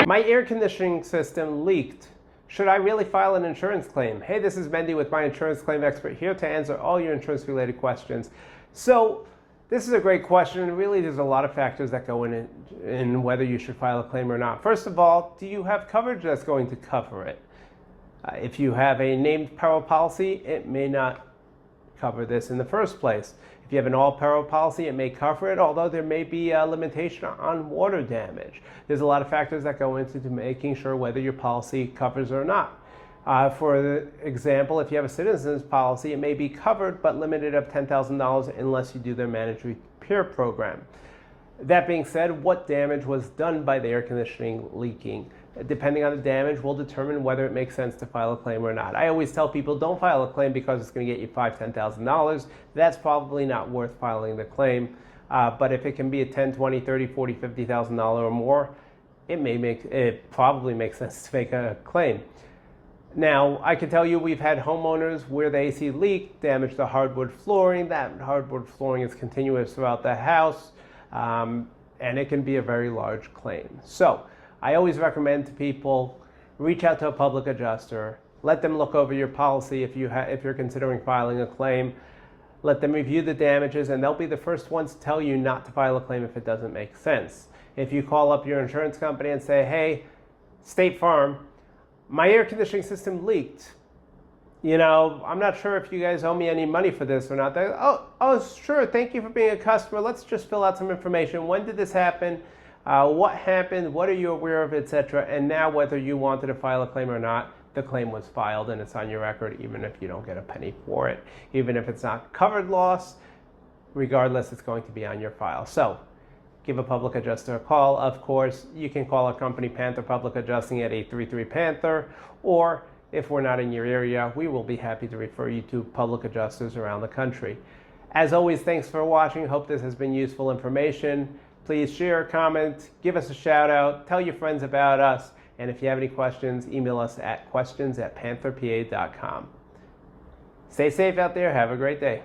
My air conditioning system leaked. Should I really file an insurance claim? Hey, this is Mendy with my insurance claim expert here to answer all your insurance related questions. So this is a great question, and really there's a lot of factors that go in whether you should file a claim or not. First of all, do you have coverage that's going to cover it? If you have a named peril policy, it may not cover this in the first place. If you have an all peril policy, it may cover it, although there may be a limitation on water damage. There's a lot of factors that go into making sure whether your policy covers or not. For example, if you have a citizen's policy, it may be covered but limited up $10,000 unless you do their managed repair program. That being said, what damage was done by the air conditioning leaking? Depending on the damage, will determine whether it makes sense to file a claim or not. I always tell people don't file a claim because it's going to get you $5,000, $10,000. That's probably not worth filing the claim. But if it can be a $10,000, $20,000, $30,000, $40,000, $50,000 or more, it probably makes sense to make a claim. Now, I can tell you we've had homeowners where the AC leaked, damaged the hardwood flooring. That hardwood flooring is continuous throughout the house, and it can be a very large claim. So I always recommend to people, reach out to a public adjuster, let them look over your policy if you're considering filing a claim, let them review the damages, and they'll be the first ones to tell you not to file a claim if it doesn't make sense. If you call up your insurance company and say, hey, State Farm, my air conditioning system leaked. I'm not sure if you guys owe me any money for this or not. Oh, sure, thank you for being a customer. Let's just fill out some information. When did this happen? What happened? What are you aware of, etc. And now whether you wanted to file a claim or not, the claim was filed and it's on your record, even if you don't get a penny for it. Even if it's not covered loss, regardless, it's going to be on your file. So give a public adjuster a call. Of course, you can call our company, Panther Public Adjusting, at 833-PANTHER, or if we're not in your area, we will be happy to refer you to public adjusters around the country. As always, thanks for watching. Hope this has been useful information. Please share, comment, give us a shout out, tell your friends about us, and if you have any questions, email us at questions@pantherpa.com. Stay safe out there. Have a great day.